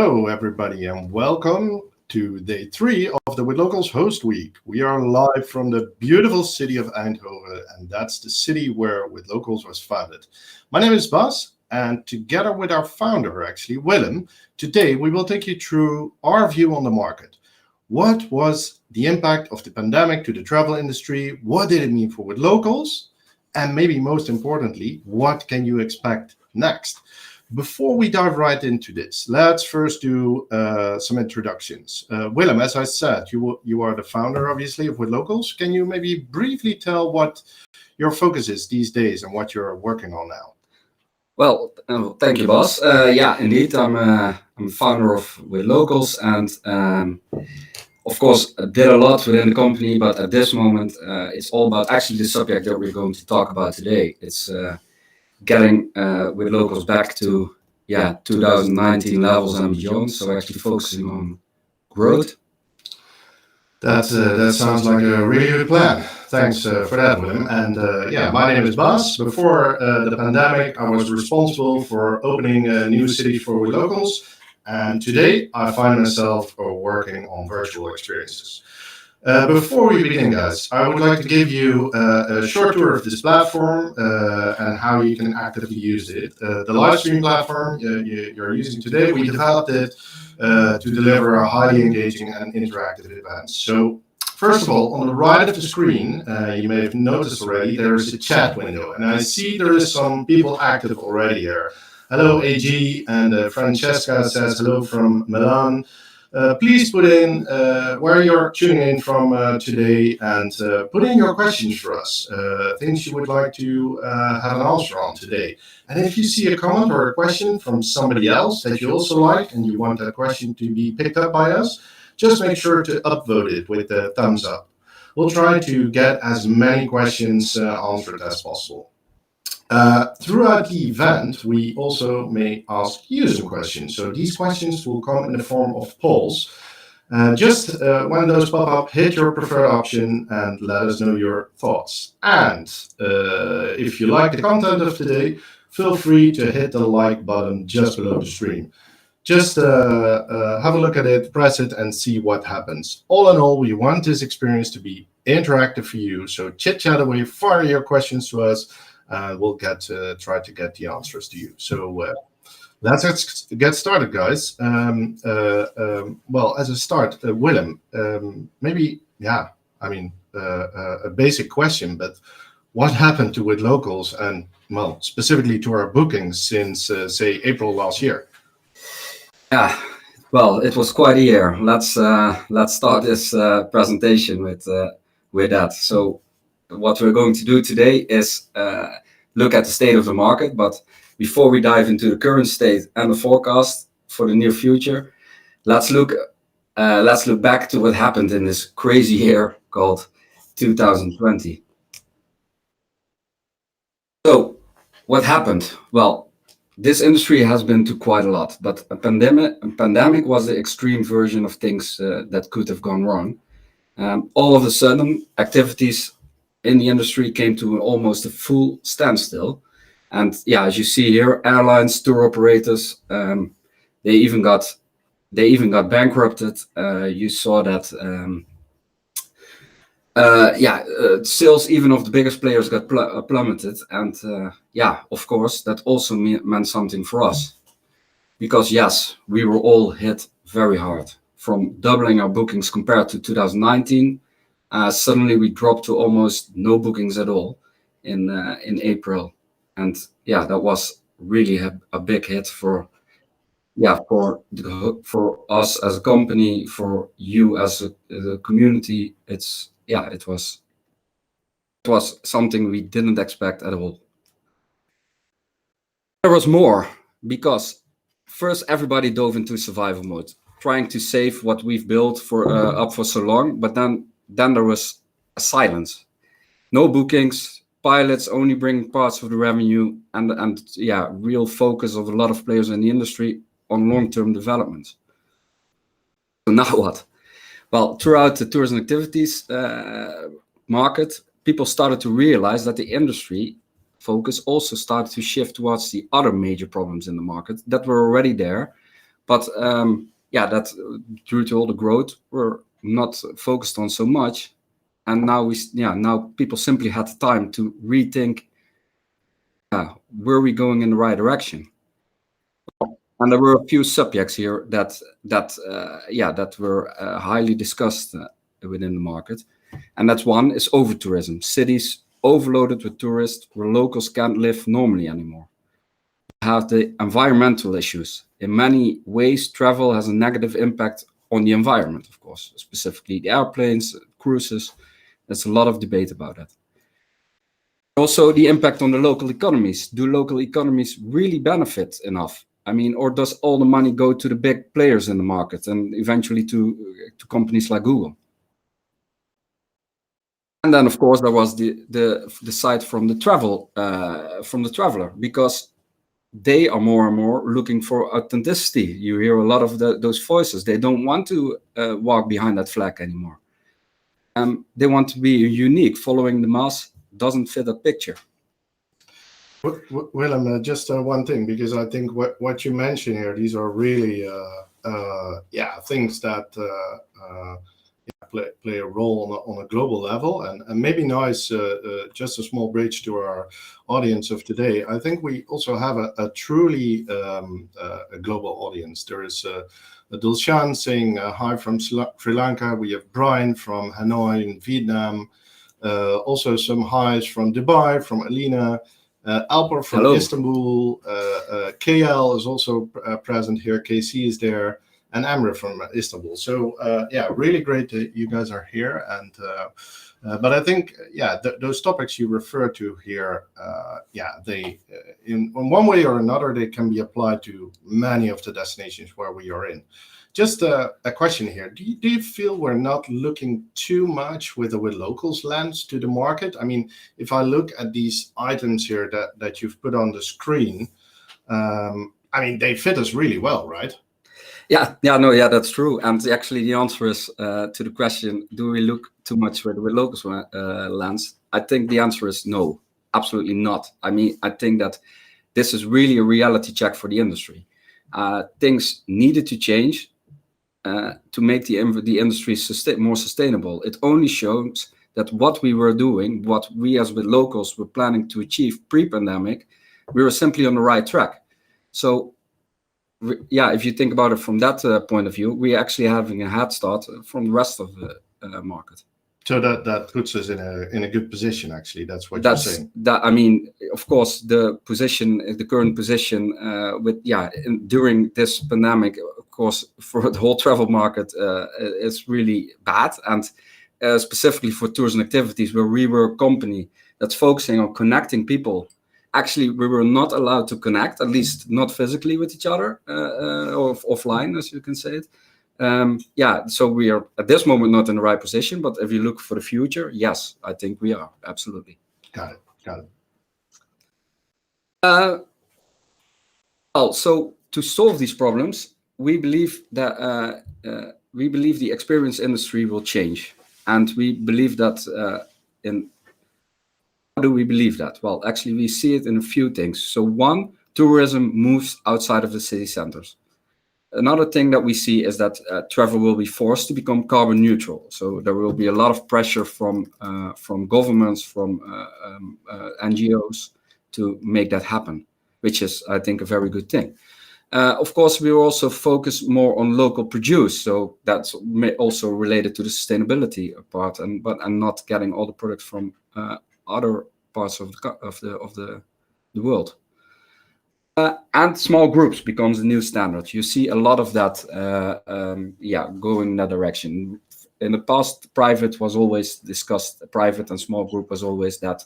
Hello, everybody, and welcome to day 3 of the With Locals Host Week. We are live from the beautiful city of Eindhoven, and that's the city where With Locals was founded. My name is Bas, and together with our founder, actually, Willem, today we will take you through our view on the market. What was the impact of the pandemic to the travel industry? What did it mean for With Locals? And maybe most importantly, what can you expect next? Before we dive right into this, let's first do some introductions. Willem, as I said, you are the founder, obviously, of With Locals. Can you maybe briefly tell what your focus is these days and what you're working on now? Well, thank you, Bas. Yeah, indeed, I'm founder of With Locals, and of course, did a lot within the company. But at this moment, it's all about actually the subject that we're going to talk about today. It's getting With Locals back to 2019 levels and beyond. So actually focusing on growth. That sounds like a really good plan. Thanks for that, Willem. And my name is Bas. Before the pandemic, I was responsible for opening new cities for With Locals. And today, I find myself working on virtual experiences. Before we begin, guys, I would like to give you a short tour of this platform and how you can actively use it. The live stream platform you're using today, we developed it to deliver a highly engaging and interactive event. So, first of all, on the right of the screen, you may have noticed already, there is a chat window. And I see there is some people active already here. Hello, AG, and Francesca says hello from Milan. Please put in where you're tuning in from today and put in your questions for us, things you would like to have an answer on today. And if you see a comment or a question from somebody else that you also like and you want that question to be picked up by us, just make sure to upvote it with the thumbs up. We'll try to get as many questions answered as possible. Throughout the event, we also may ask you some questions. So these questions will come in the form of polls. Just when those pop up, hit your preferred option and let us know your thoughts. And if you like the content of today, feel free to hit the like button just below the stream. Just have a look at it, press it, and see what happens. All in all, we want this experience to be interactive for you. So chit-chat away, fire your questions to us. We'll try to get the answers to you. So let's get started, guys. Well, as a start, Willem, maybe, a basic question, but what happened to With Locals and, well, specifically to our bookings since, say, April last year? Yeah, well, it was quite a year. Let's start this presentation with that. So what we're going to do today is look at the state of the market. But before we dive into the current state and the forecast for the near future, let's look back to what happened in this crazy year called 2020. So what happened? Well, this industry has been to quite a lot, but a pandemic was the extreme version of things that could have gone wrong. All of a sudden, activities in the industry came to almost a full standstill. And yeah, as you see here, airlines, tour operators, they even got bankrupted. You saw that sales even of the biggest players got plummeted. And of course, that also meant something for us. Because yes, we were all hit very hard. From doubling our bookings compared to 2019, suddenly we dropped to almost no bookings at all in April. And yeah, that was really a big hit for us as a company, for you as a community. It was something we didn't expect at all. There was more, because first everybody dove into survival mode, trying to save what we've built up for so long. But then there was a silence, no bookings, pilots only bring parts of the revenue, and real focus of a lot of players in the industry on long-term development. So now what? Well, throughout the tourism activities market, people started to realize that the industry focus also started to shift towards the other major problems in the market that were already there, But that due to all the growth, we're not focused on so much. And now people simply had the time to rethink, were we going in the right direction? And there were a few subjects here that were highly discussed within the market. And that's one is over tourism. Cities overloaded with tourists where locals can't live normally anymore. Have the environmental issues. In many ways, travel has a negative impact on the environment, of course, specifically the airplanes, cruises. There's a lot of debate about that. Also, the impact on the local economies. Do local economies really benefit enough? I mean, or does all the money go to the big players in the market and eventually to companies like Google? And then, of course, there was the side from the traveler, because they are more and more looking for authenticity. You hear a lot of those voices. They don't want to walk behind that flag anymore. They want to be unique. Following the mass doesn't fit a picture. Willem, just one thing, because I think what you mentioned here, these are really things that play a role on a global level, and maybe now is just a small bridge to our audience of today. I think we also have a truly a global audience. There is Dulshan saying hi from Sri Lanka. We have Brian from Hanoi in Vietnam. Also some highs from Dubai, from Alina. Alper from Hello. Istanbul. KL is also present here. KC is there. And Amr from Istanbul. So really great that you guys are here. And but I think those topics you refer to here, they in one way or another they can be applied to many of the destinations where we are in. Just a question here: do you feel we're not looking too much with locals lens to the market? I mean, if I look at these items here that you've put on the screen, I mean they fit us really well, right? That's true. And actually, the answer is to the question: do we look too much with locals lens? I think the answer is no, absolutely not. I mean, I think that this is really a reality check for the industry. Things needed to change to make the industry more sustainable. It only shows that what we were doing, what we as with locals were planning to achieve pre-pandemic, we were simply on the right track. So. If you think about it from that point of view, we're actually having a head start from the rest of the market. So that puts us in a good position. Actually, that's what you're saying. I mean, of course, the current position during this pandemic, of course, for the whole travel market, is really bad, and specifically for tours and activities, where we were a company that's focusing on connecting people. Actually, we were not allowed to connect, at least not physically with each other, or offline, as you can say it. So we are at this moment not in the right position, but if you look for the future, yes, I think we are, absolutely. Got it. So to solve these problems, we believe that the experience industry will change, and we believe that How do we believe that? Well, actually, we see it in a few things. So one, tourism moves outside of the city centers. Another thing that we see is that travel will be forced to become carbon neutral. So there will be a lot of pressure from governments, from NGOs to make that happen, which is, I think, a very good thing. Of course, we will also focus more on local produce. So that's also related to the sustainability part, and not getting all the products from other parts of the world. And small groups becomes the new standard. You see a lot of that going in that direction. In the past, private was always discussed. Private and small group was always that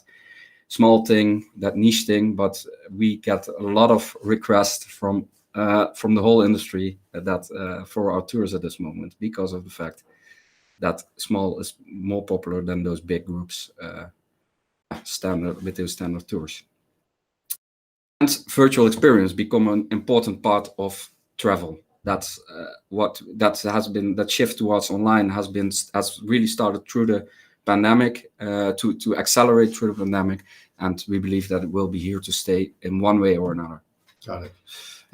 small thing, that niche thing. But we get a lot of requests from the whole industry that for our tours at this moment, because of the fact that small is more popular than those big groups with those standard tours. And virtual experience become an important part of travel. That's that shift towards online has really started through the pandemic, to accelerate through the pandemic, and we believe that it will be here to stay in one way or another. Got it.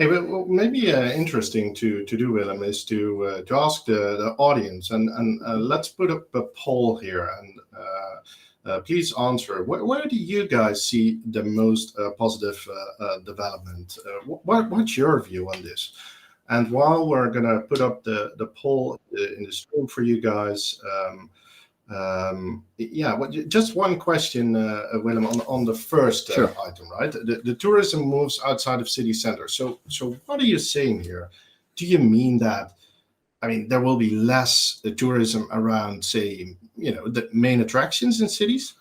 Hey, well, maybe interesting to do, Willem, is to ask the audience, and let's put up a poll here, and please answer. Where do you guys see the most positive development? What's your view on this? And while we're gonna put up the poll in the stream for you guys, yeah, just one question, Willem, on the first Sure. item, right? The tourism moves outside of city center. So what are you saying here? Do you mean that? I mean, there will be less tourism around, say, the main attractions in cities?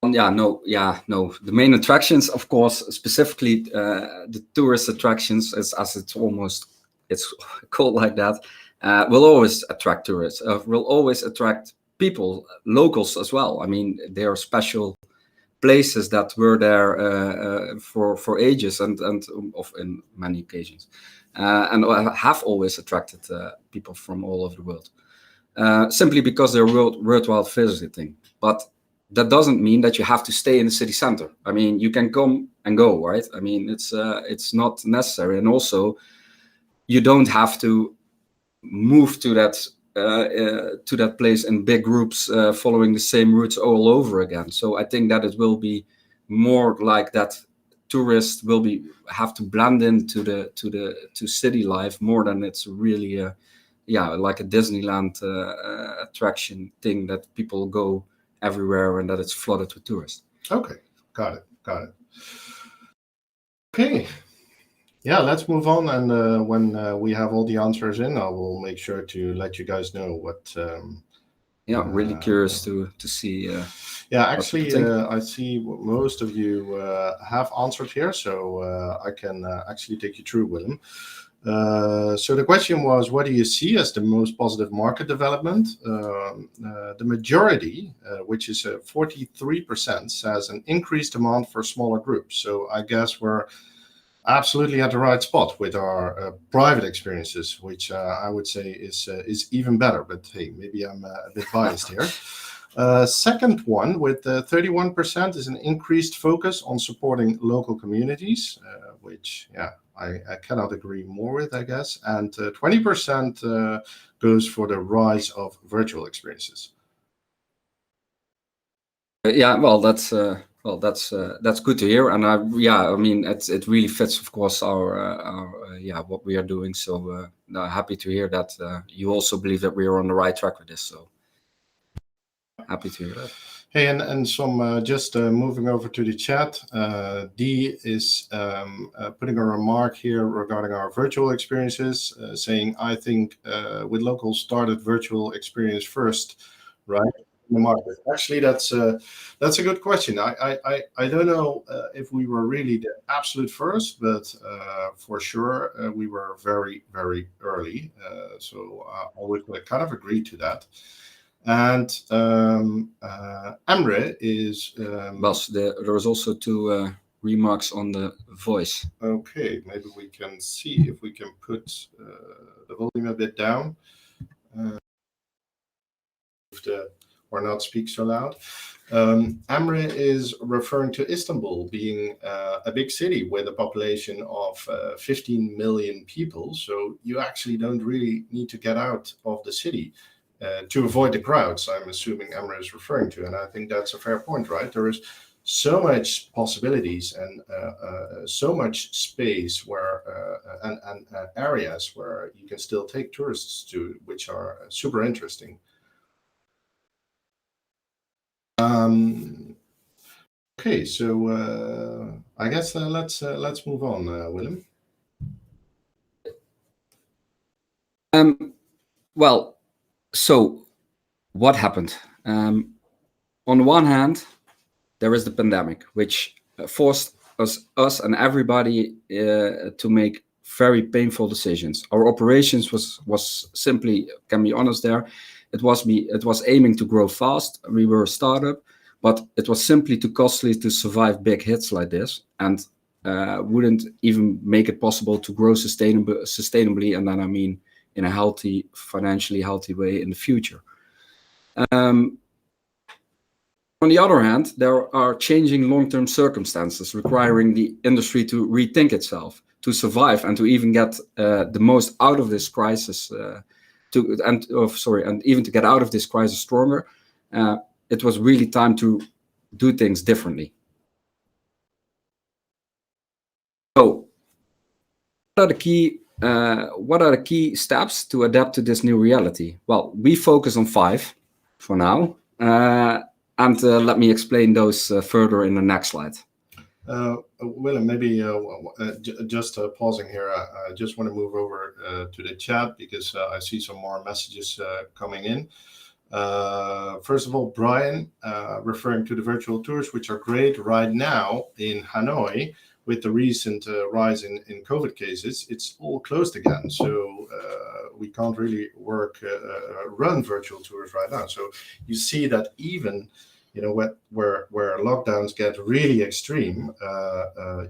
No. The main attractions, of course, specifically the tourist attractions, as it's called like that, will always attract tourists. Will always attract people, locals as well. I mean, they are special places that were there for ages and of in many occasions, and have always attracted people from all over the world. Simply because they're worthwhile visiting. But that doesn't mean that you have to stay in the city center. I mean, you can come and go, right? I mean, it's not necessary, and also you don't have to move to that place in big groups, following the same routes all over again. So I think that it will be more like that. Tourists will have to blend into to city life more than it's really like a Disneyland attraction thing that people go everywhere and that it's flooded with tourists. Okay, got it. Okay, yeah, let's move on, and when we have all the answers in, I will make sure to let you guys know what. Really curious to see. Yeah, actually, I see most of you have answered here, so I can actually take you through, Willem. So the question was, what do you see as the most positive market development? The majority, which is 43%, says an increased demand for smaller groups. So I guess we're absolutely at the right spot with our private experiences, which I would say is even better. But hey, maybe I'm a bit biased here. Second one with 31% is an increased focus on supporting local communities, which I cannot agree more with, I guess. And 20% goes for the rise of virtual experiences. That's good to hear, and I mean it really fits, of course, our what we are doing. So happy to hear that you also believe that we are on the right track with this. So happy to hear that. Hey, and some just moving over to the chat. Dee is putting a remark here regarding our virtual experiences, saying, I think with locals started virtual experience first, right? In the market. Actually, that's a good question. I don't know if we were really the absolute first, but for sure we were very, very early. So I would kind of agree to that. And Amre is. Bas, there was also two remarks on the voice. Okay, maybe we can see if we can put the volume a bit down. Or not speak so loud. Amre is referring to Istanbul being a big city with a population of 15 million people. So you actually don't really need to get out of the city to avoid the crowds, I'm assuming Amre is referring to. And I think that's a fair point, right? There is so much possibilities and so much space where and areas where you can still take tourists to, which are super interesting. Okay, so I guess let's move on, Willem. Well, so what happened? On one hand, there is the pandemic, which forced us and everybody to make very painful decisions. Our operations was simply, can be honest there, it was aiming to grow fast. We were a startup, but it was simply too costly to survive big hits like this, and wouldn't even make it possible to grow sustainably, and then I mean in a financially healthy way in the future. On the other hand, there are changing long-term circumstances requiring the industry to rethink itself. to survive and to even get the most out of this crisis, and even to get out of this crisis stronger, it was really time to do things differently. So, what are the key steps to adapt to this new reality? Well, we focus on 5 for now, and let me explain those further in the next slide. Willem, maybe just pausing here, I just want to move over to the chat because I see some more messages coming in. First of all, Brian, referring to the virtual tours, which are great right now in Hanoi, with the recent rise in COVID cases, it's all closed again. So we can't really run virtual tours right now. So you see that even, where lockdowns get really extreme,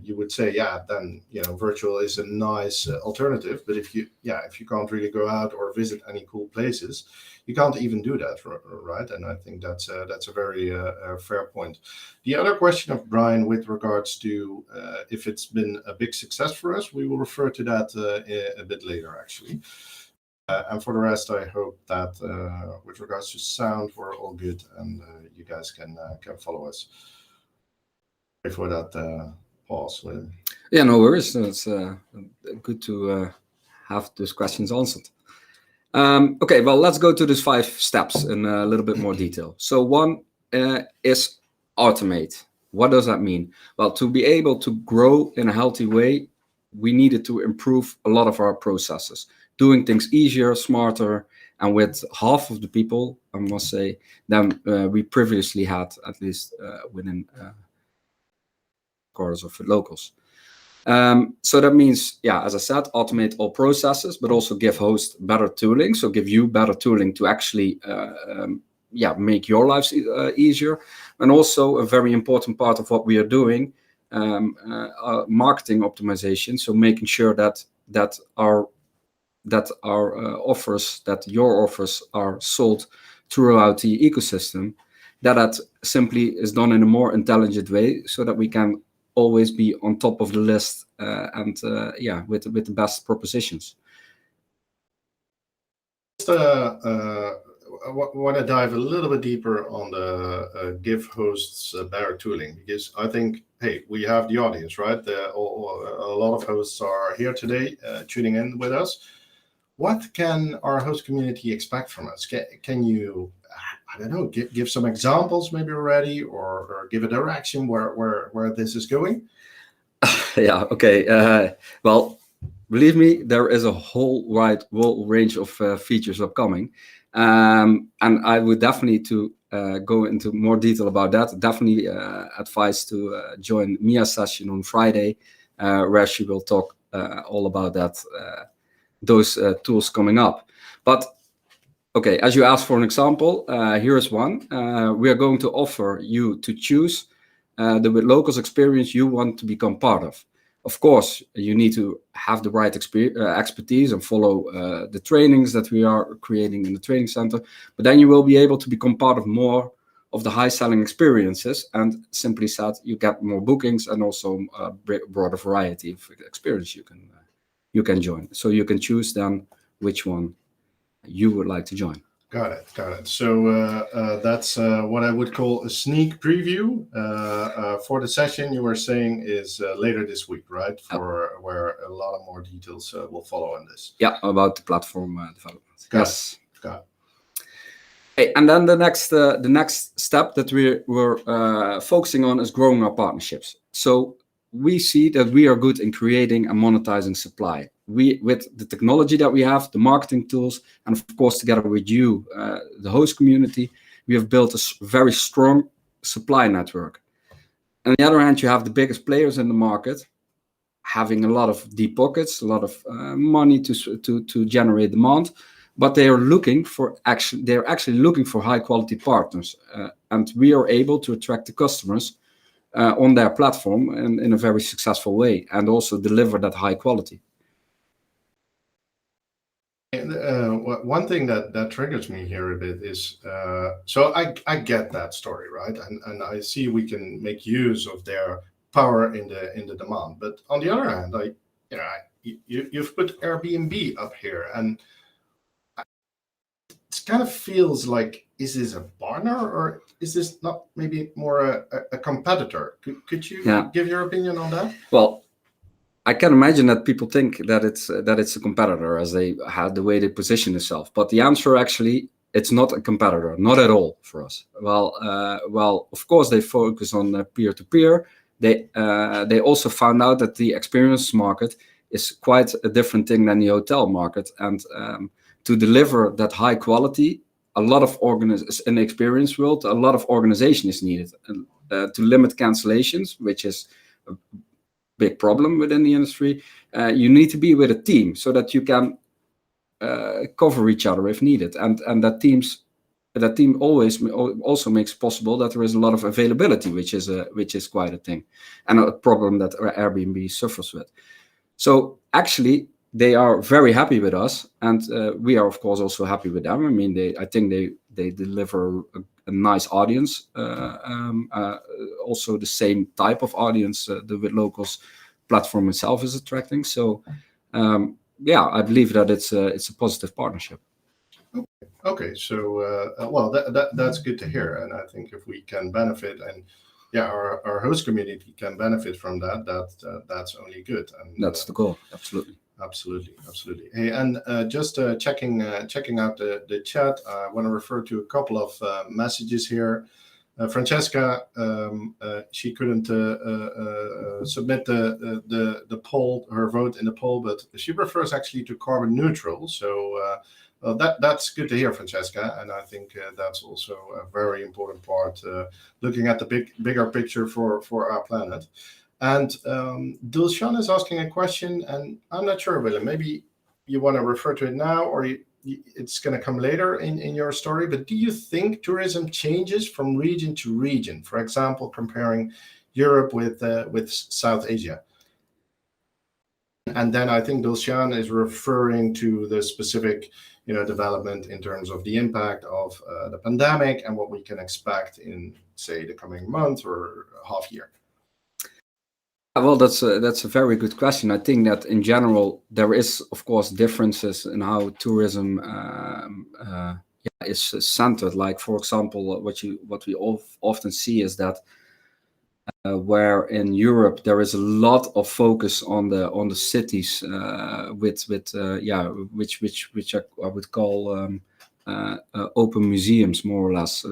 you would say, then, virtual is a nice alternative. But if you can't really go out or visit any cool places, you can't even do that, right? And I think that's a very fair point. The other question of Brian with regards to if it's been a big success for us, we will refer to that a bit later, actually. And for the rest, I hope that with regards to sound, we're all good and you guys can follow us. Sorry for that pause, Willem. Yeah, no worries. It's good to have those questions answered. Okay, well, let's go to these 5 steps in a little bit more detail. So 1 is automate. What does that mean? Well, to be able to grow in a healthy way, we needed to improve a lot of our processes, doing things easier, smarter, and with half of the people, I must say, than we previously had, at least within quarters of locals. So that means, as I said, automate all processes, but also give hosts better tooling. So give you better tooling to actually, make your lives easier. And also a very important part of what we are doing, marketing optimization. So making sure that our offers, that your offers are sold throughout the ecosystem, that simply is done in a more intelligent way, so that we can always be on top of the list and with the best propositions. Just want to dive a little bit deeper on the give hosts better tooling, because I think, hey, we have the audience, right? A lot of hosts are here today tuning in with us. What can our host community expect from us? Can you, I don't know, give some examples maybe already, or give a direction where this is going? Yeah, okay. Well, believe me, there is a whole range of features upcoming. And I would definitely to go into more detail about that. Definitely advise to join Mia's session on Friday, where she will talk all about that, those tools coming up. But okay, as you asked for an example, here is one. We are going to offer you to choose the locals experience you want to become part of. Of course, you need to have the right expertise and follow the trainings that we are creating in the training center. But then you will be able to become part of more of the high-selling experiences. And simply said, you get more bookings and also a broader variety of experience you can join. So you can choose then which one you would like to join. Got it. So that's what I would call a sneak preview for the session you were saying is later this week, right? Where a lot of more details will follow on this. Yeah, about the platform development. Got it. Hey, and then the next step that we're focusing on is growing our partnerships. So we see that we are good in creating and monetizing supply. With the technology that we have, the marketing tools, and of course, together with you, the host community, we have built a very strong supply network. On the other hand, you have the biggest players in the market having a lot of deep pockets, a lot of money to generate demand, but they're actually looking for high quality partners, and we are able to attract the customers on their platform and in a very successful way, and also deliver that high quality. One thing that triggers me here a bit is, so I get that story, right? And I see we can make use of their power in the demand. But on the other hand, you've put Airbnb up here, and it kind of feels like, is this a partner or is this not maybe more a competitor? Could you give your opinion on that? Well, I can imagine that people think that it's a competitor as they had the way they position themselves. But the answer actually, it's not a competitor, not at all for us. Well, of course they focus on peer-to-peer. They also found out that the experience market is quite a different thing than the hotel market, and to deliver that high quality, a lot of in the experience world, a lot of organization is needed to limit cancellations, which is a big problem within the industry. You need to be with a team so that you can cover each other if needed, and that team always also makes possible that there is a lot of availability, which is quite a thing, and a problem that Airbnb suffers with. So actually, they are very happy with us, and we are of course also happy with them. I mean, I think they deliver a nice audience, also the same type of audience the With Locals platform itself is attracting. So I believe that it's a positive partnership. Okay, so well, that's good to hear, and I think if we can benefit, and our host community can benefit from that's only good. And that's the goal. Absolutely. Hey, and just checking out the chat, I want to refer to a couple of messages here. Francesca, she couldn't submit the poll, her vote in the poll, but she prefers actually to carbon neutral. So well, that's good to hear, Francesca, and I think that's also a very important part, looking at the bigger picture for our planet. And Dilshan is asking a question, and I'm not sure, Willem, maybe you want to refer to it now, or it's going to come later in your story, but do you think tourism changes from region to region? For example, comparing Europe with South Asia? And then I think Dilshan is referring to the specific development in terms of the impact of the pandemic and what we can expect in, say, the coming month or half year. Well, that's a very good question. I think that in general there is, of course, differences in how tourism is centered. Like, for example, what we often see is that where in Europe there is a lot of focus on the cities which I would call open museums, more or less.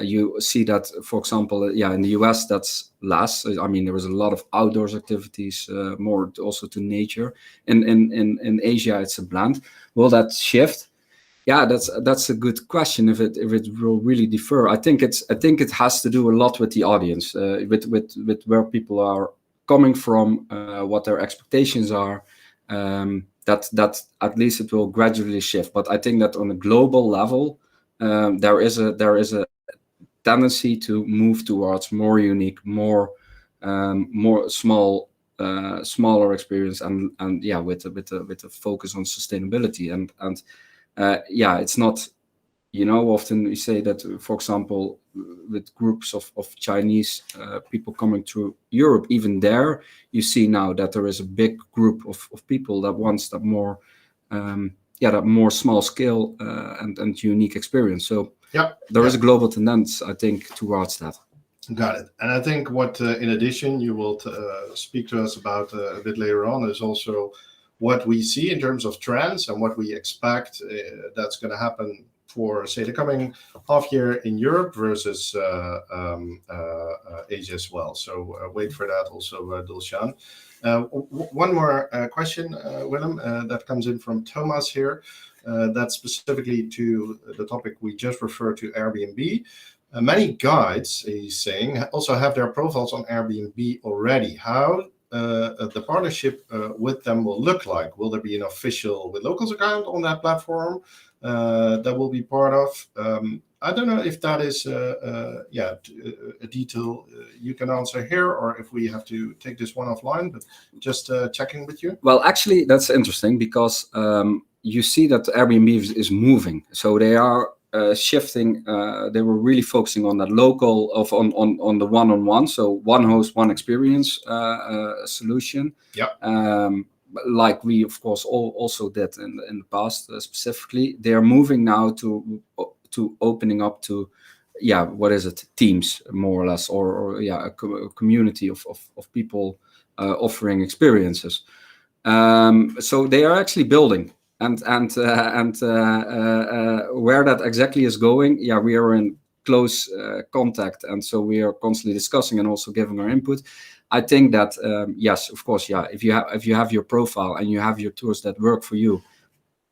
You see that, for example, in the US that's less. I mean, there is a lot of outdoors activities, more also to nature. In Asia, it's a blend. Will that shift? Yeah, that's a good question. If it will really differ, I think it has to do a lot with the audience, with where people are coming from, what their expectations are. That at least it will gradually shift. But I think that on a global level, there is a tendency to move towards more unique, more smaller experience, and with a focus on sustainability and it's not, often we say that, for example, with groups of Chinese people coming to Europe, even there you see now that there is a big group of people that wants that more that more small scale and unique experience. So there is a global tendency, I think, towards that. Got it. And I think what in addition you will speak to us about a bit later on is also what we see in terms of trends and what we expect that's going to happen for, say, the coming half year in Europe versus Asia as well. So wait for that also, Dilshan. One more question, Willem, that comes in from Thomas here. That's specifically to the topic we just referred to, Airbnb. Many guides, he's saying, also have their profiles on Airbnb already. How the partnership with them will look like? Will there be an official With Locals account on that platform that will be part of? I don't know if that is a detail you can answer here, or if we have to take this one offline, but just checking with you. Well, actually, that's interesting because you see that Airbnb is moving. So they are shifting. They were really focusing on that local on the one-on-one, so one host, one experience solution. Like we of course also did in the past. Specifically, they are moving now to opening up to what is it, teams more or less, or a community of people offering experiences. So they are actually building, and where that exactly is going, we are in close contact, and so we are constantly discussing and also giving our input. I think that yes, of course, if you have your profile and you have your tours that work for you,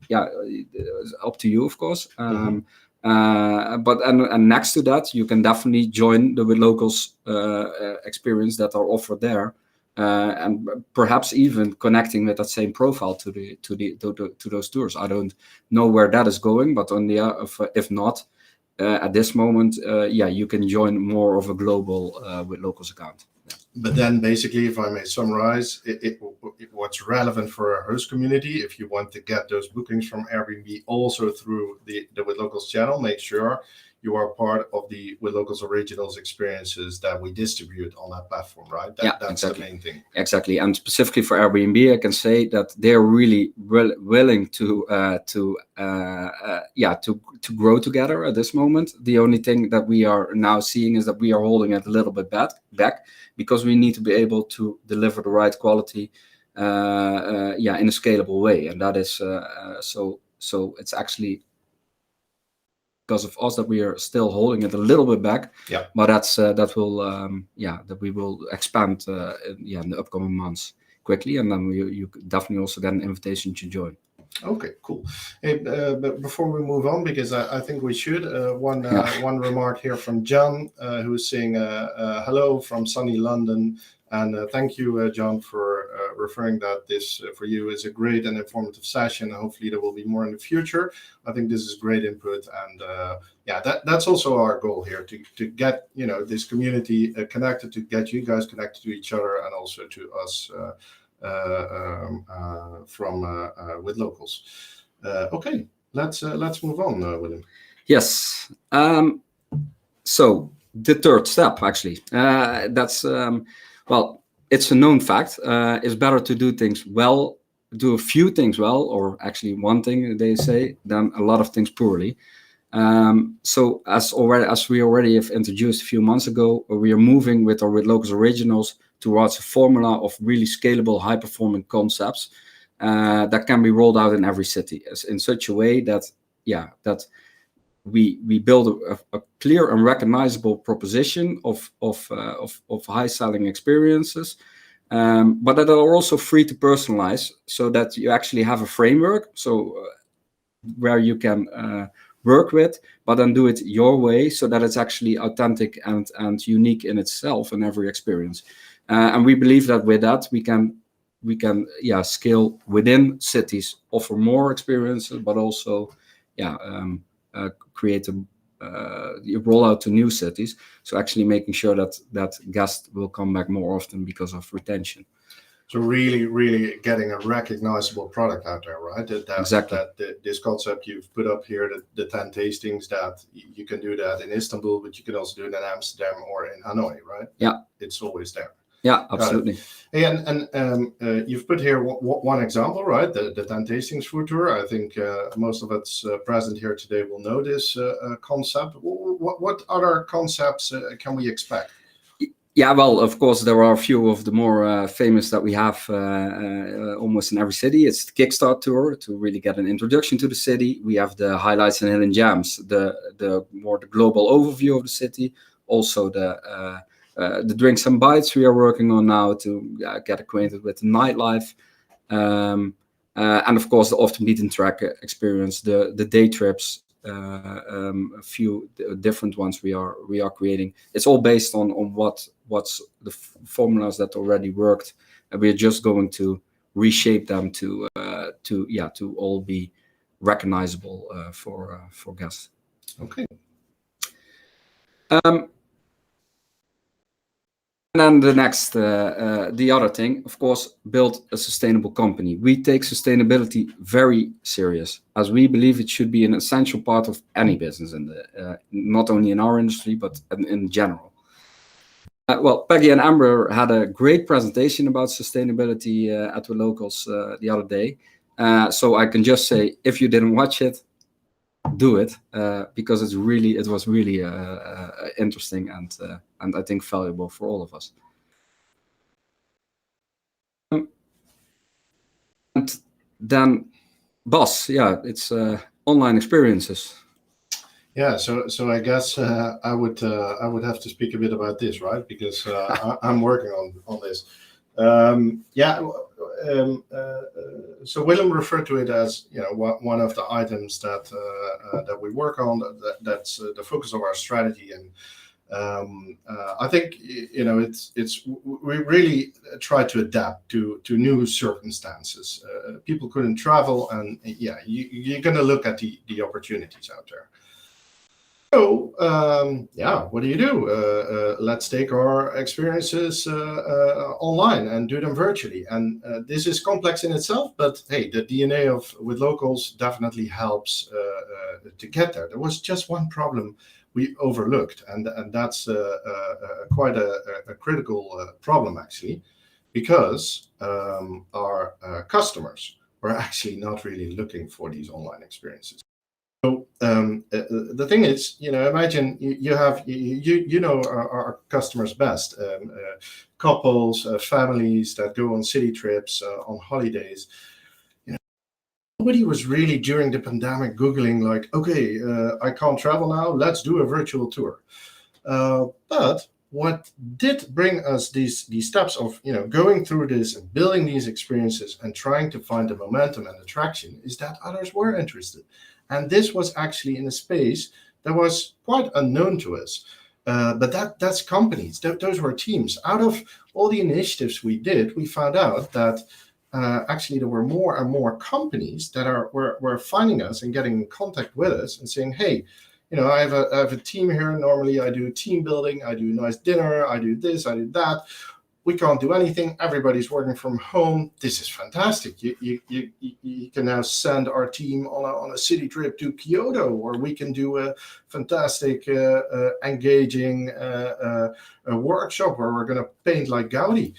it's up to you, of course. But next to that, you can definitely join the With Locals experience that are offered there, and perhaps even connecting with that same profile to those tours. I don't know where that is going, but if not, at this moment, you can join more of a global With Locals account. But then basically, if I may summarize, what's relevant for our host community, if you want to get those bookings from Airbnb also through the With Locals channel, make sure you are part of the With Locals Originals experiences that we distribute on that platform, right? That's exactly the main thing. Exactly. And specifically for Airbnb, I can say that they're really willing to grow together at this moment. The only thing that we are now seeing is that we are holding it a little bit back because we need to be able to deliver the right quality in a scalable way. And that is so it's actually because of us that we are still holding it a little bit back. But that we will expand in the upcoming months quickly, and then you definitely also get an invitation to join. Okay, cool. Hey, but before we move on, because I think we should, one remark here from John, who's saying hello from sunny London. And thank you, John, for referring that this for you is a great and informative session. Hopefully there will be more in the future. I think this is great input. And that's also our goal here, to get this community connected, to get you guys connected to each other and also to us from With Locals. Okay, let's move on, Willem. Yes. So the third step, actually, that's it's a known fact. It's better to do a few things well, or actually one thing they say, than a lot of things poorly. So as we already have introduced a few months ago, we are moving with our With Locals Originals towards a formula of really scalable, high-performing concepts that can be rolled out in every city in such a way that we build a clear and recognizable proposition of high-selling experiences, but that are also free to personalize, so that you actually have a framework, where you can work with, but then do it your way, so that it's actually authentic and unique in itself in every experience. And we believe that with that we can scale within cities, offer more experiences, but also create a rollout to new cities. So actually making sure that guests will come back more often because of retention. So really getting a recognizable product out there, right? Exactly. This concept you've put up here, the 10 tastings, that you can do that in Istanbul, but you can also do it in Amsterdam or in Hanoi, right? Yeah. It's always there. Yeah, absolutely. And you've put here one example, right? The 10 tastings food tour. I think most of us present here today will know this concept. What other concepts can we expect? Yeah, well, of course, there are a few of the more famous that we have almost in every city. It's the Kickstart tour to really get an introduction to the city. We have the highlights and hidden gems, the global overview of the city. Also the drinks and bites we are working on now to get acquainted with the nightlife, and of course the off-the-beaten track experience, the day trips. A few different ones we are creating. It's all based on what's the formulas that already worked, and we're just going to reshape them to all be recognizable for guests. Okay. And then the next, the other thing, of course, build a sustainable company. We take sustainability very serious, as we believe it should be an essential part of any business, not only in our industry, but in general. Well, Peggy and Amber had a great presentation about sustainability at the locals the other day. So I can just say, if you didn't watch it, do it, because it was really interesting and I think valuable for all of us. And then, Bas, yeah, it's online experiences. Yeah, so I guess I would have to speak a bit about this, right? Because I'm working on this. So Willem referred to it as one of the items that we work on. That's the focus of our strategy, and I think it's we really try to adapt to new circumstances. People couldn't travel, and you're going to look at the opportunities out there. So what do? Let's take our experiences online and do them virtually. And this is complex in itself, but hey, the DNA of With Locals definitely helps to get there. There was just one problem we overlooked, and that's quite a critical problem actually, because our customers were actually not really looking for these online experiences. So the thing is, imagine you have our customers best, couples, families that go on city trips, on holidays. Nobody was really during the pandemic Googling like, okay, I can't travel now, let's do a virtual tour. But what did bring us these steps of going through this and building these experiences and trying to find the momentum and attraction is that others were interested. And this was actually in a space that was quite unknown to us. But that's companies. Those were teams. Out of all the initiatives we did, we found out that actually there were more and more companies that were finding us and getting in contact with us and saying, hey, I have a team here. Normally I do team building. I do a nice dinner. I do this. I do that. We can't do anything. Everybody's working from home. This is fantastic. You can now send our team on a city trip to Kyoto, or we can do a fantastic, engaging workshop where we're going to paint like Gaudi.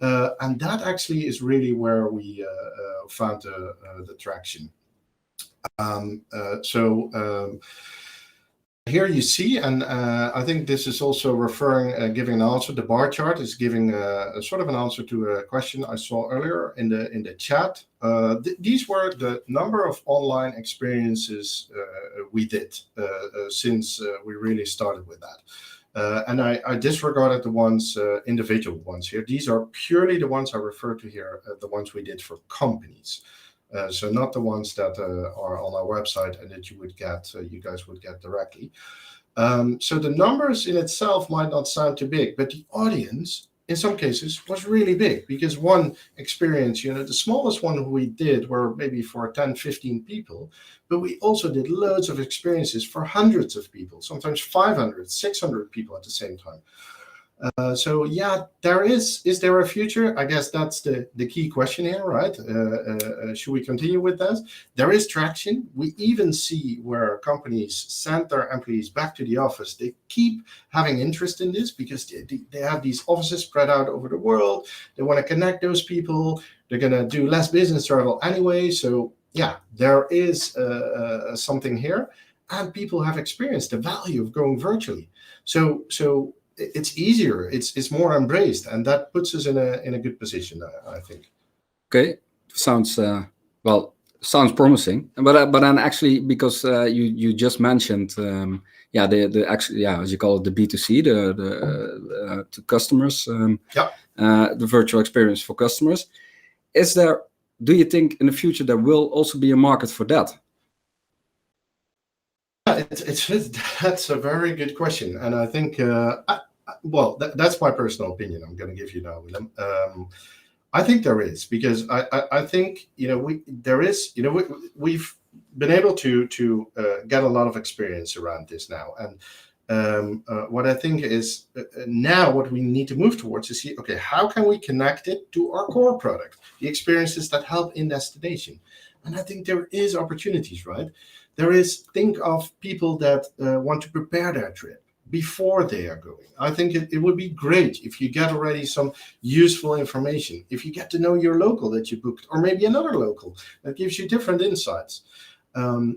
And that actually is really where we found the traction. Here you see, and I think this is also giving an answer. The bar chart is giving a sort of an answer to a question I saw earlier in the chat. These were the number of online experiences we did since we really started with that. And I disregarded the ones, individual ones here. These are purely the ones I referred to here, the ones we did for companies. So not the ones that are on our website and that you guys would get directly. So the numbers in itself might not sound too big, but the audience in some cases was really big, because one experience, the smallest one we did were maybe for 10, 15 people, but we also did loads of experiences for hundreds of people, sometimes 500, 600 people at the same time. So yeah, is there a future? I guess that's the key question here, right? Should we continue with that? There is traction. We even see where companies send their employees back to the office. They keep having interest in this because they have these offices spread out over the world. They want to connect those people. They're going to do less business travel anyway. So yeah, there is something here, and people have experienced the value of going virtually. So it's easier, it's more embraced, and that puts us in a good position, I think. Okay, sounds promising, but then actually, because you just mentioned as you call it, the B2C, the to customers, the virtual experience for customers. Do you think in the future there will also be a market for that? That's a very good question, and I think that's my personal opinion I'm going to give you now, Willem. I think there is, because I think we've been able to get a lot of experience around this now, and What I think is now what we need to move towards is see, okay, how can we connect it to our core product, the experiences that help in destination? And I think there is opportunities, right? Think of people that want to prepare their trip before they are going. I think it would be great if you get already some useful information, if you get to know your local that you booked, or maybe another local that gives you different insights.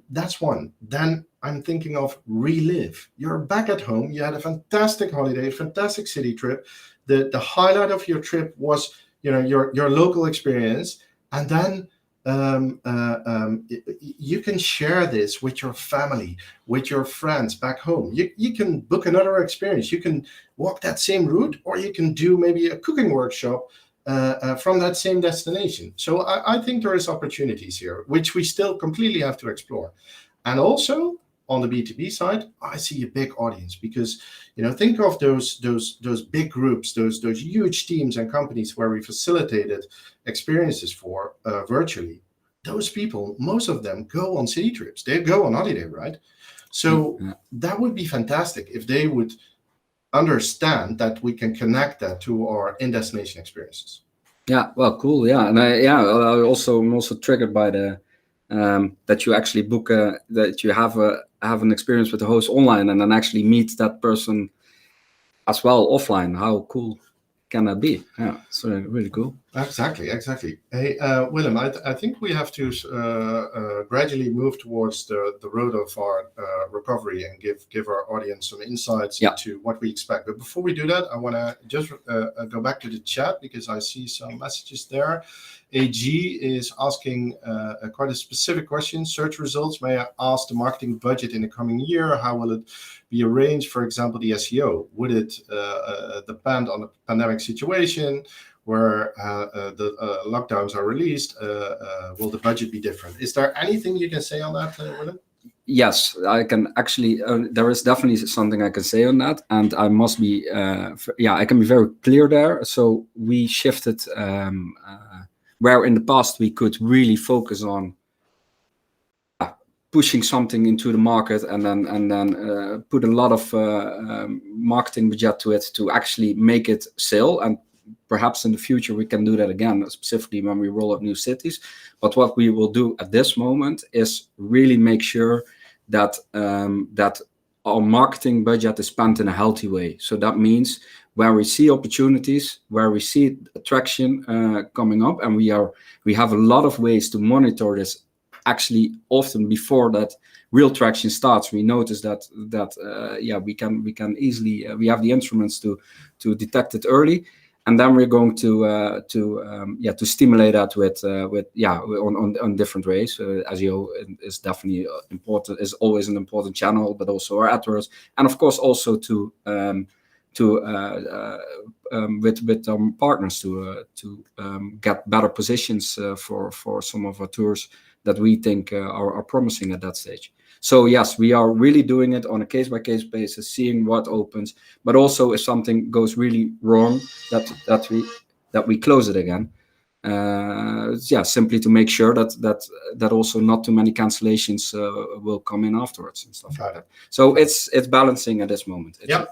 That's one. Then I'm thinking of relive. You're back at home. You had a fantastic holiday, fantastic city trip. The highlight of your trip was your local experience, and then you can share this with your family, with your friends back home. You can book another experience. You can walk that same route, or you can do maybe a cooking workshop from that same destination. So I think there is opportunities here, which we still completely have to explore. And also on the B2B side, I see a big audience because, think of those big groups, those huge teams and companies where we facilitated experiences for virtually. Those people, most of them go on city trips. They go on holiday, right? So that would be fantastic if they would understand that we can connect that to our in-destination experiences. Yeah, well, cool. Yeah, and I'm also triggered by the that you actually book that you have an experience with the host online and then actually meet that person as well offline. How cool can that be? Yeah, it's really cool. Exactly. Hey, Willem, I think we have to gradually move towards the road of our recovery and give our audience some insights into what we expect. But before we do that, I want to just go back to the chat because I see some messages there. AG is asking quite a specific question. Search results, may I ask the marketing budget in the coming year? How will it be arranged? For example, the SEO, would it depend on the pandemic situation where the lockdowns are released? Will the budget be different? Is there anything you can say on that, Willem? Yes, I can actually. There is definitely something I can say on that, and I must be. I can be very clear there. So we shifted where in the past we could really focus on pushing something into the market and then put a lot of marketing budget to it to actually make it sell. And perhaps in the future we can do that again, specifically when we roll out new cities. But what we will do at this moment is really make sure that that our marketing budget is spent in a healthy way. So that means where we see opportunities, where we see attraction coming up, and we have a lot of ways to monitor this. Actually, often before that real traction starts, we notice that we can easily we have the instruments to detect it early, and then we're going to stimulate that with on different ways. SEO is definitely important, is always an important channel, but also our AdWords, and of course also with partners to get better positions for some of our tours that we think are promising at that stage. So yes, we are really doing it on a case-by-case basis, seeing what opens, but also if something goes really wrong, that we close it again. Simply to make sure that also not too many cancellations will come in afterwards and stuff like that. So it's balancing at this moment. Yeah.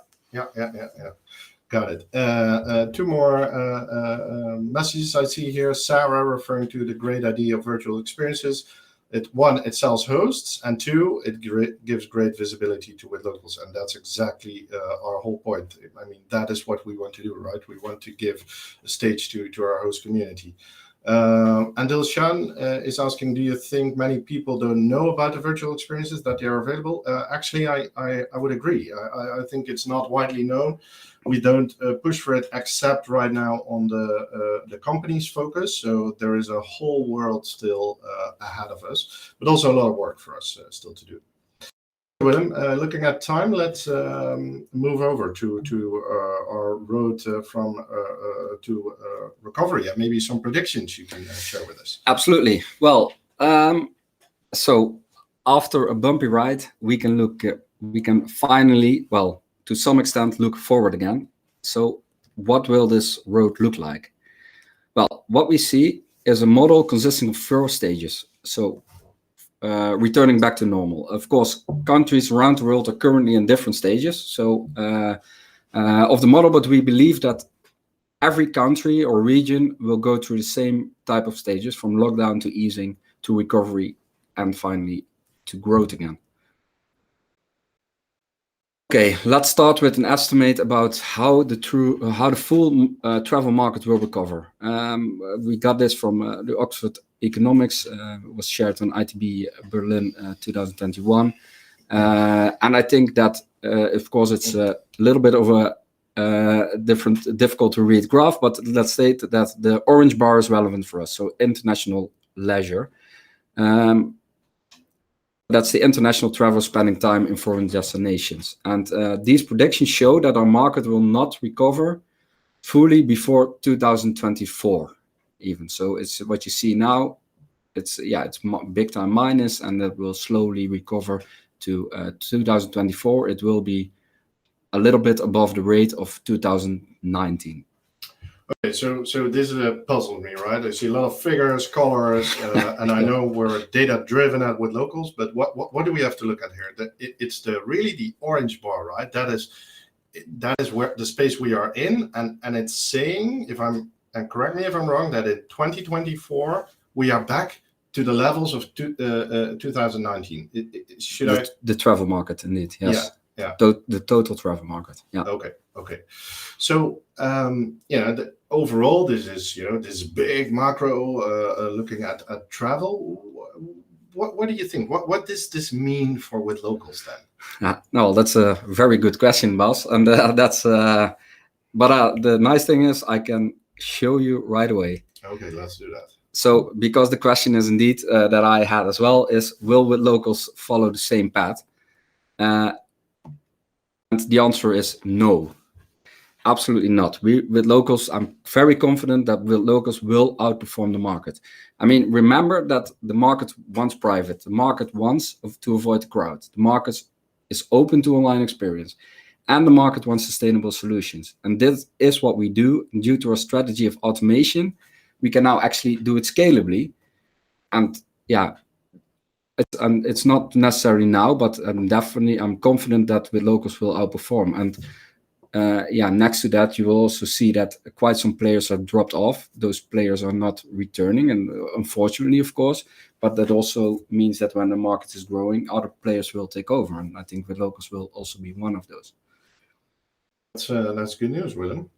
Got it. Two more messages I see here. Sarah referring to the great idea of virtual experiences. It sells hosts, and two, it gives great visibility to with locals, and that's exactly our whole point. I mean, that is what we want to do, right? We want to give a stage to our host community. And Dilshan is asking, do you think many people don't know about the virtual experiences, that they are available? Actually, I would agree. I think it's not widely known. We don't push for it except right now on the company's focus. So there is a whole world still ahead of us, but also a lot of work for us still to do. Willem, looking at time, let's move over to our road from to recovery, and maybe some predictions you can share with us. Absolutely. Well, so after a bumpy ride, we can finally, well, to some extent, look forward again. So what will this road look like? Well, what we see is a model consisting of 4 stages. So returning back to normal. Of course, countries around the world are currently in different stages of the model, but we believe that every country or region will go through the same type of stages, from lockdown to easing to recovery and finally to growth again. Okay, let's start with an estimate about how the full travel market will recover. We got this from the Oxford Economics, was shared on ITB Berlin 2021. And I think that, of course, it's a little bit of a difficult to read graph, but let's state that the orange bar is relevant for us. So international leisure. That's the international travel spending time in foreign destinations. And these predictions show that our market will not recover fully before 2024 even. So it's what you see now, it's big time minus, and that will slowly recover to 2024. It will be a little bit above the rate of 2019. Okay, so this puzzled me, right? I see a lot of figures, colors, and I know we're data driven at with locals, but what do we have to look at here? It's really the orange bar, right? That is where the space we are in, and it's saying, and correct me if I'm wrong, that in 2024 we are back to the levels of 2019. The travel market, indeed, yes. Yeah. The total travel market. Yeah. Okay. So overall, this is this big macro looking at travel. What do you think? What does this mean for with locals then? No, that's a very good question, Bas, and that's. But the nice thing is, I can show you right away. Okay, let's do that. So, because the question is indeed that I had as well is, will with locals follow the same path? And the answer is no, absolutely not. With locals, I'm very confident that with locals will outperform the market. I mean, remember that the market wants private. The market wants to avoid the crowd. The market is open to online experience. And the market wants sustainable solutions. And this is what we do. And due to our strategy of automation, we can now actually do it scalably. And yeah, it's not necessary now, but definitely I'm confident that with locals will outperform. And next to that, you will also see that quite some players have dropped off. Those players are not returning, and unfortunately, of course, but that also means that when the market is growing, other players will take over. And I think with locals will also be one of those. That's good news, Willem.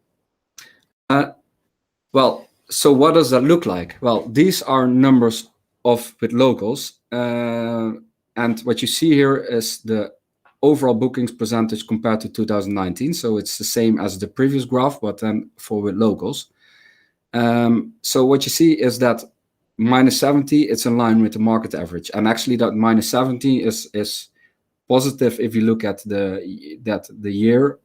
Well, so what does that look like? Well, these are numbers with locals. And what you see here is the overall bookings percentage compared to 2019. So it's the same as the previous graph, but then for with locals. So what you see is that -70, it's in line with the market average. And actually that -70 is positive if you look at the year,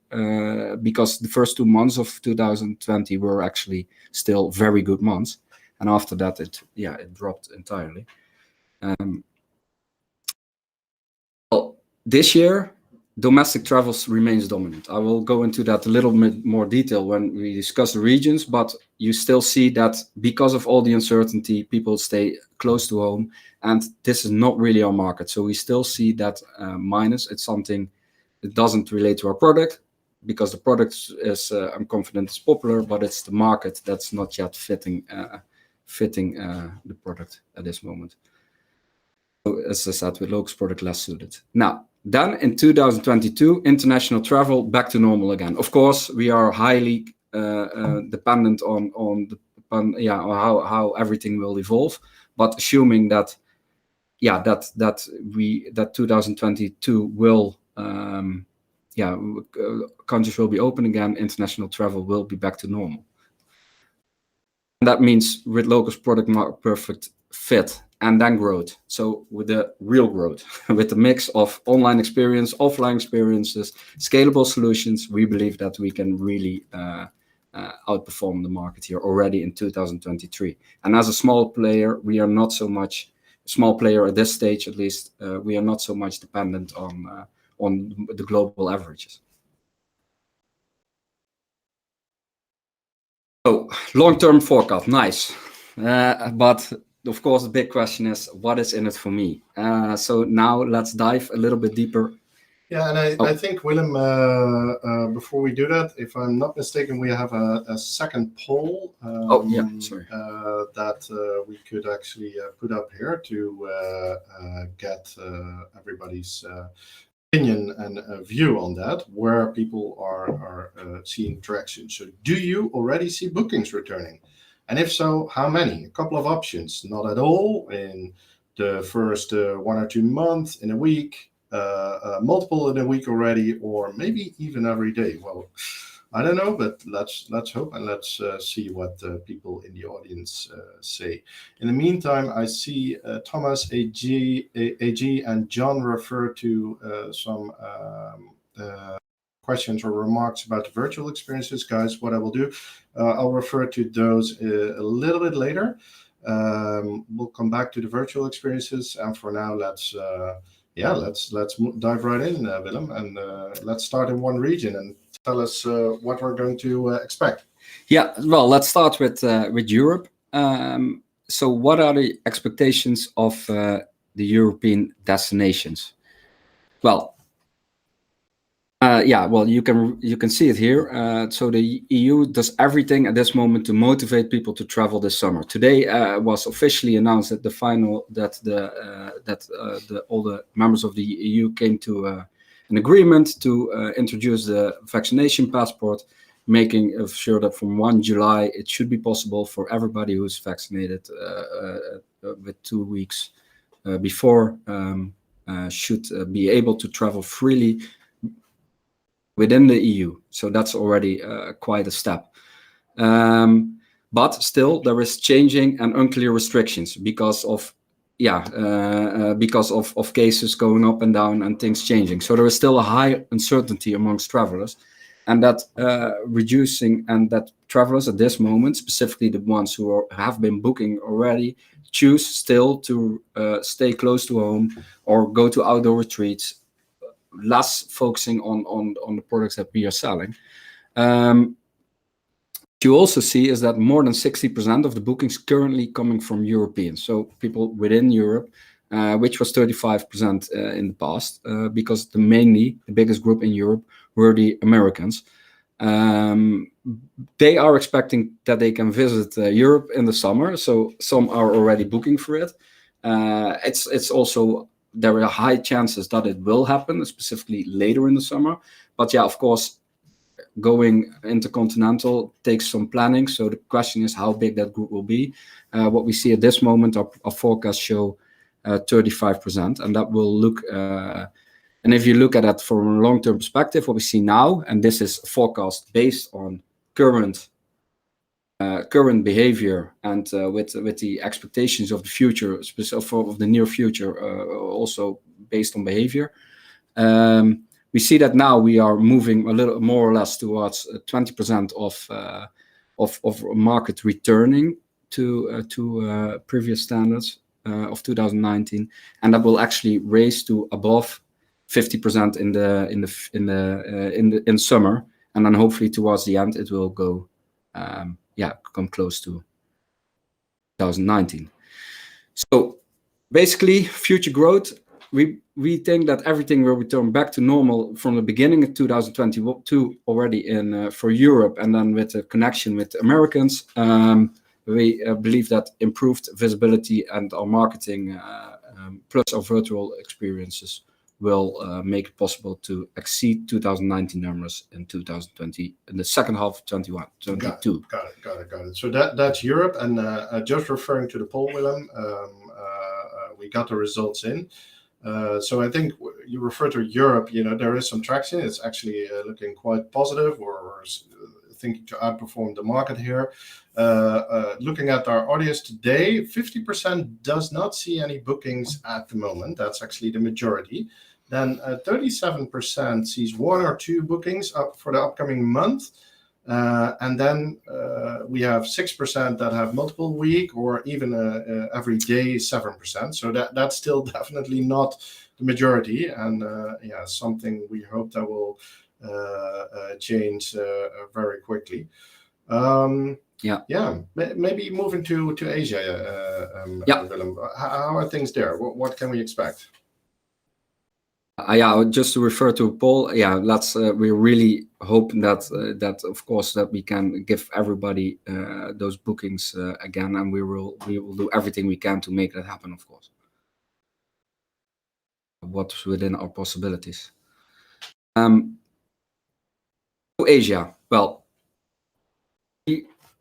because the first 2 months of 2020 were actually still very good months. And after that, it dropped entirely. Well, this year, domestic travels remains dominant. I will go into that a little bit more detail when we discuss the regions, but you still see that because of all the uncertainty, people stay close to home, and this is not really our market. So we still see that minus. It's something that doesn't relate to our product, because the product is, I'm confident, is popular, but it's the market that's not yet fitting the product at this moment. So as I said, with locals product less suited. Now, then in 2022, international travel back to normal again. Of course, we are highly dependent on how everything will evolve. But assuming that 2022 will countries will be open again, international travel will be back to normal. And that means with locals product perfect fit, and then growth. So with the real growth, with the mix of online experience, offline experiences, scalable solutions, we believe that we can really outperform the market here already in 2023. And as a small player, we are not so much small player at this stage, at least. We are not so much dependent on the global averages. So long-term forecast, nice. But of course, the big question is, what is in it for me? So now let's dive a little bit deeper. Yeah, and I think, Willem, before we do that, if I'm not mistaken, we have a second poll that we could actually put up here to get everybody's opinion and view on that, where people are seeing traction. So do you already see bookings returning? And if so, how many? A couple of options: not at all, in the first 1 or 2 months, in a week, multiple in a week already, or maybe even every day. Well, I don't know, but let's hope, and let's see what people in the audience say. In the meantime, I see Thomas, AG, and John refer to some questions or remarks about the virtual experiences. Guys, what I will do, I'll refer to those a little bit later. We'll come back to the virtual experiences, and for now, let's dive right in, Willem, and let's start in one region and tell us what we're going to expect. Yeah, well, let's start with Europe. So, what are the expectations of the European destinations? Well, you can see it here. So the EU does everything at this moment to motivate people to travel this summer. Today was officially announced that all the members of the EU came to an agreement to introduce the vaccination passport, making sure that from 1 July it should be possible for everybody who's vaccinated with 2 weeks before should be able to travel freely within the EU. So that's already quite a step. But still, there is changing and unclear restrictions because of cases going up and down and things changing. So there is still a high uncertainty amongst travelers, and that reducing, and that travelers at this moment, specifically the ones who have been booking already, choose still to stay close to home or go to outdoor retreats, less focusing on the products that we are selling. What you also see is that more than 60% of the bookings currently coming from Europeans, so people within Europe, which was 35% in the past, because the biggest group in Europe were the Americans. They are expecting that they can visit Europe in the summer, so some are already booking for it. It's also, there are high chances that it will happen, specifically later in the summer. But yeah, of course, going intercontinental takes some planning. So the question is how big that group will be. What we see at this moment, our forecasts show 35%, and that will look. And if you look at that from a long-term perspective, what we see now, and this is a forecast based on current behavior and with the expectations of the future, of the near future, also based on behavior. We see that now we are moving a little more or less towards 20% of market returning to previous standards of 2019, and that will actually raise to above 50% in summer, and then hopefully towards the end it will go come close to 2019. So basically, future growth, we think that everything will return back to normal from the beginning of 2022 already for Europe, and then with the connection with the Americans. We believe that improved visibility and our marketing plus our virtual experiences will make it possible to exceed 2019 numbers in 2020, in the second half of 2022. Got it. So that's Europe, and just referring to the poll, Willem, we got the results in. So I think you refer to Europe. There is some traction. It's actually looking quite positive. We're thinking to outperform the market here. Looking at our audience today, 50% does not see any bookings at the moment. That's actually the majority. Then 37% sees 1 or 2 bookings up for the upcoming month. And then we have 6% that have multiple week or even every day 7%. So that's still definitely not the majority. And something we hope that will change very quickly. Yeah, maybe moving to Asia, Willem. How are things there? What can we expect? Yeah, just to refer to Paul. Yeah, let's. We really hope that of course that we can give everybody those bookings again, and we will do everything we can to make that happen. Of course, what's within our possibilities. Asia. Well,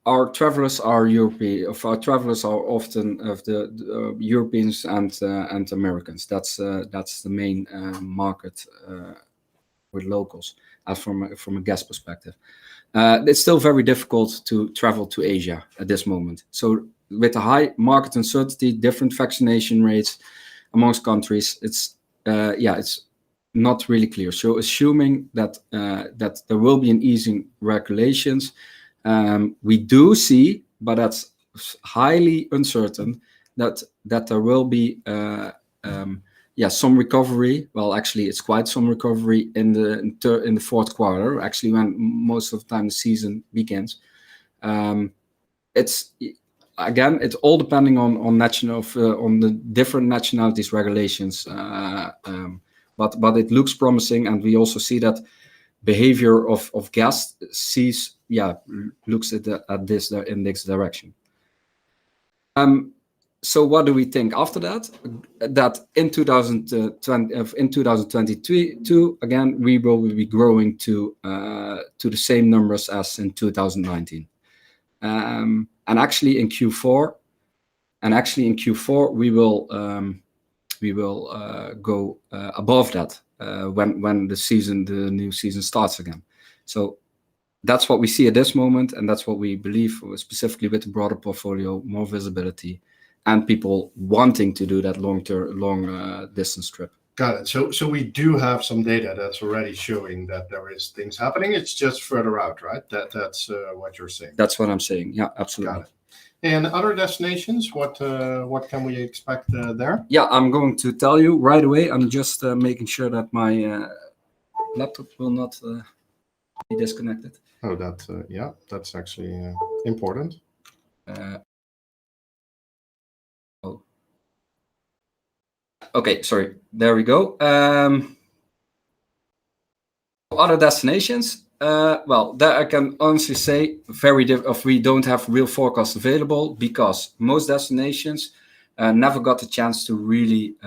our travelers are European. Our travelers are often of the Europeans and Americans. That's the main market with locals, as from a guest perspective. It's still very difficult to travel to Asia at this moment. So with the high market uncertainty, different vaccination rates amongst countries, it's not really clear. So assuming that that there will be an easing regulations, we do see, but that's highly uncertain, that there will be some recovery. Well, actually, it's quite some recovery in the fourth quarter. Actually, when most of the time the season begins, it's again, it's all depending on on the different nationalities regulations. But it looks promising, and we also see that behavior of guests looks at this in this direction. So what do we think after that? That in 2022 again we will be growing to the same numbers as in 2019, and actually in Q4 we will go above that when the new season starts again. So that's what we see at this moment, and that's what we believe, specifically with the broader portfolio, more visibility, and people wanting to do that long distance trip. Got it. So we do have some data that's already showing that there is things happening. It's just further out, right? That's what you're saying. That's what I'm saying. Yeah, absolutely. Got it. And other destinations, what can we expect there? Yeah, I'm going to tell you right away. I'm just making sure that my laptop will not be disconnected. Oh, that's actually important. Okay, sorry. There we go. Other destinations. Well, there I can honestly say we don't have real forecasts available, because most destinations never got the chance to really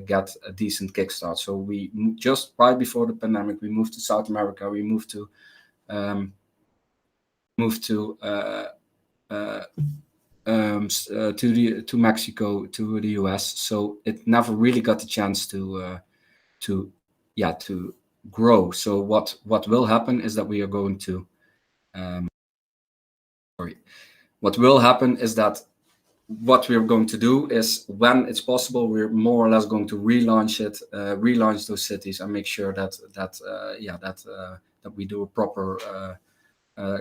get a decent kickstart. So we just right before the pandemic, we moved to South America. We moved to Mexico, to the US. So it never really got the chance to grow. So what will happen is that we are going to what will happen is that what we're going to do is, when it's possible, we're more or less going to relaunch those cities, and make sure that we do a proper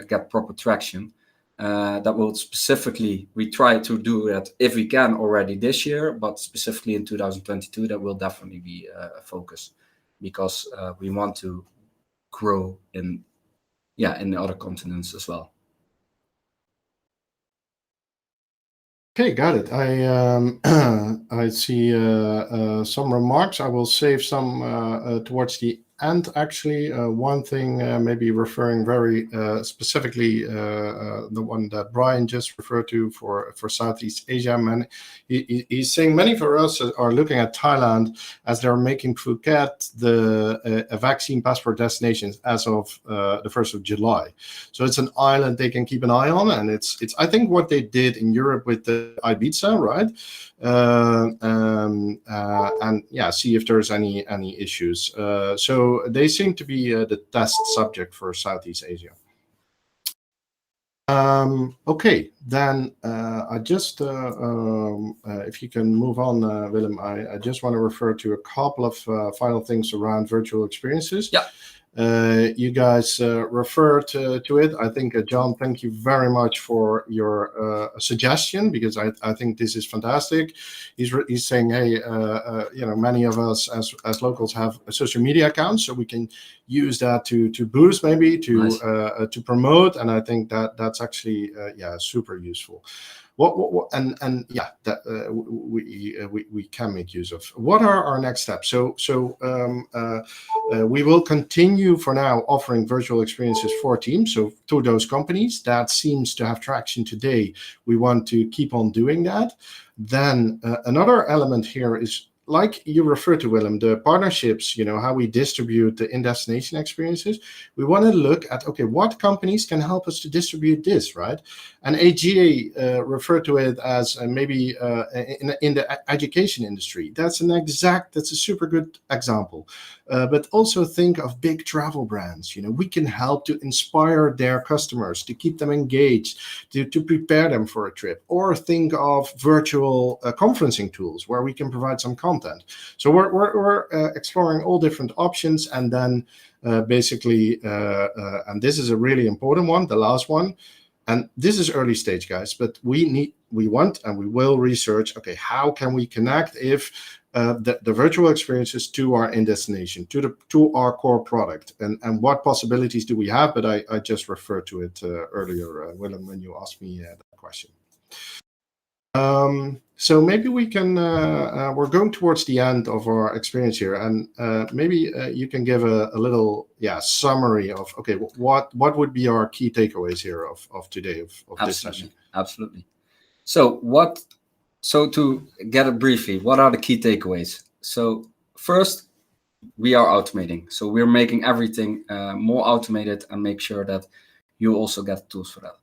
get proper traction. That will specifically, we try to do that if we can already this year, but specifically in 2022, that will definitely be a focus, because we want to grow in the other continents as well. Okay, got it. I see some remarks. I will save some towards the end. Actually, one thing, maybe referring very specifically, the one that Brian just referred to for Southeast Asia. He's saying many for us are looking at Thailand, as they're making Phuket a vaccine passport destination as of the 1st of July. So it's an island they can keep an eye on, and it's I think what they did in Europe with the Ibiza, right? And see if there's any issues. So they seem to be the test subject for Southeast Asia. Okay, then I just if you can move on, Willem, I just want to refer to a couple of final things around virtual experiences. Yeah. You guys referred to it. I think, John, thank you very much for your suggestion, because I think this is fantastic. He's saying, hey, many of us as locals have social media accounts, so we can use that to boost, maybe Nice. to promote, and I think that's actually super useful. What and yeah, that we can make use of. What are our next steps? We will continue for now offering virtual experiences for teams. So to those companies that seems to have traction today, we want to keep on doing that. Then another element here is, like you referred to, Willem, the partnerships, how we distribute the in-destination experiences. We want to look at, okay, what companies can help us to distribute this, right? And AGA referred to it as maybe in the education industry. That's a super good example. But also think of big travel brands. We can help to inspire their customers, to keep them engaged, to prepare them for a trip. Or think of virtual conferencing tools where we can provide some content. So we're exploring all different options, and then basically, and this is a really important one, the last one. And this is early stage, guys, but we want and we will research, okay, how can we connect the virtual experiences to our in-destination, to our core product, and what possibilities do we have? But I just referred to it earlier, Willem, when you asked me that question. So maybe we can, we're going towards the end of our experience here, and maybe you can give a little summary of, okay, what would be our key takeaways here of today, of this session? Absolutely. So to get it briefly, what are the key takeaways? So first, we are automating. So we're making everything more automated, and make sure that you also get tools for that.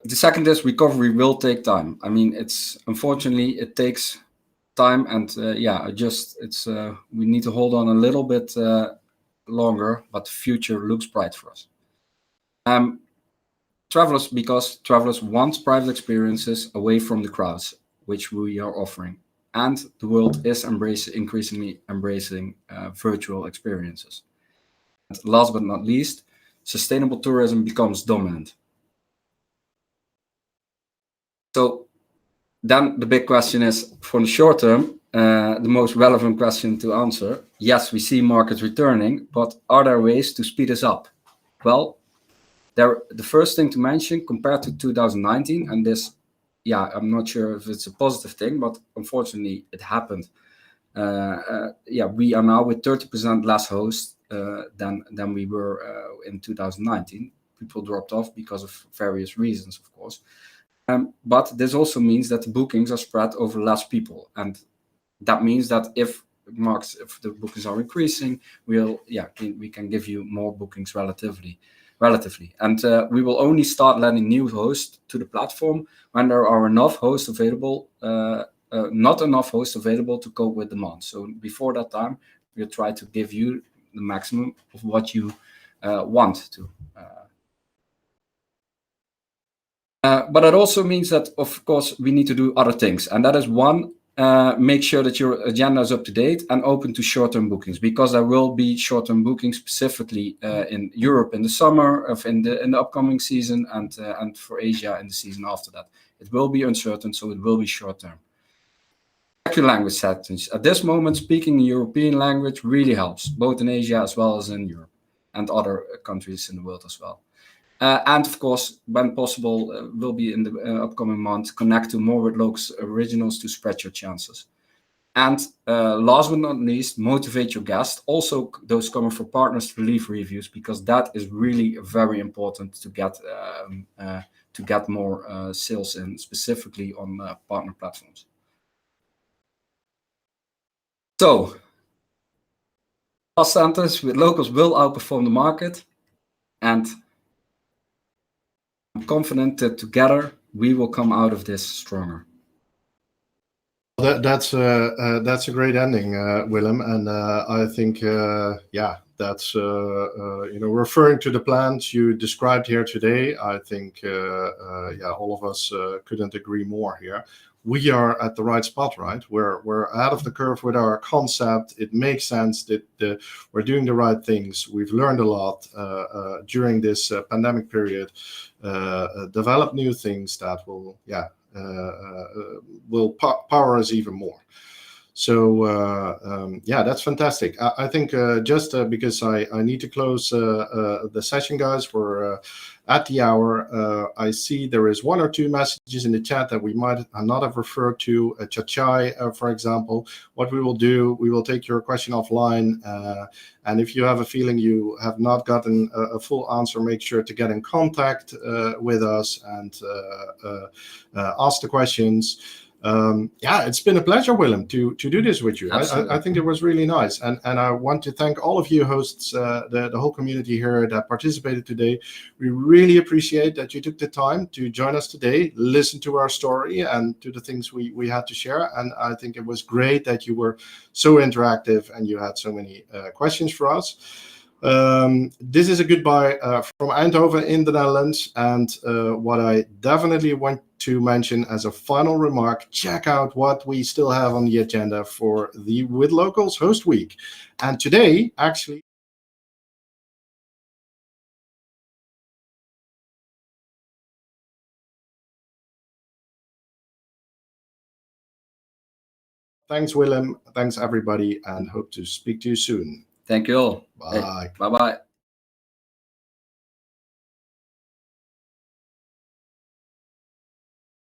The second is, recovery will take time. I mean, unfortunately it takes time, and we need to hold on a little bit longer, but the future looks bright for us. Because travelers want private experiences away from the crowds, which we are offering, and the world is increasingly embracing virtual experiences. And last but not least, sustainable tourism becomes dominant. So then the big question is, for the short term, the most relevant question to answer. Yes, we see markets returning, but are there ways to speed this up? Well, the first thing to mention, compared to 2019, and this, I'm not sure if it's a positive thing, but unfortunately it happened. We are now with 30% less hosts than we were in 2019. People dropped off because of various reasons, of course. But this also means that the bookings are spread over less people, and that means that if the bookings are increasing, we can give you more bookings relatively, and we will only start letting new hosts to the platform when there are enough hosts available, not enough hosts available to cope with demand. So before that time, we'll try to give you the maximum of what you want to. But it also means that, of course, we need to do other things. And that is one, make sure that your agenda is up to date and open to short-term bookings, because there will be short-term bookings specifically in Europe in the summer, in the upcoming season, and for Asia in the season after that. It will be uncertain, so it will be short-term. Check your language settings. At this moment, speaking a European language really helps, both in Asia as well as in Europe and other countries in the world as well. And of course, when possible, will be in the upcoming month, connect to more with local originals to spread your chances. And last but not least, motivate your guests, also those coming from partners, to leave reviews, because that is really very important to get more sales in, specifically on partner platforms. So, last sentence: with locals will outperform the market, and I'm confident that together we will come out of this stronger. That's a great ending, Willem, and I think that's referring to the plans you described here today. I think all of us couldn't agree more here. we are at the right spot, right? We're ahead of the curve with our concept. It makes sense that we're doing the right things. We've learned a lot during this pandemic period. Develop new things that will power us even more. So that's fantastic. I think just because I need to close the session, guys, we're at the hour. I see there is one or two messages in the chat that we might not have referred to. Chachai, for example. What we will do, we will take your question offline. And if you have a feeling you have not gotten a full answer, make sure to get in contact with us and ask the questions. It's been a pleasure, Willem, to do this with you. I think it was really nice, and I want to thank all of you hosts, the whole community here that participated today. We really appreciate that you took the time to join us today, listen to our story and to the things we had to share. And I think it was great that you were so interactive and you had so many questions for us. This is a goodbye from Eindhoven in the Netherlands. And what I definitely want to mention as a final remark, check out what we still have on the agenda for the With Locals Host Week. And today, actually, thanks, Willem. Thanks, everybody, and hope to speak to you soon. Thank you all. Bye. Bye-bye.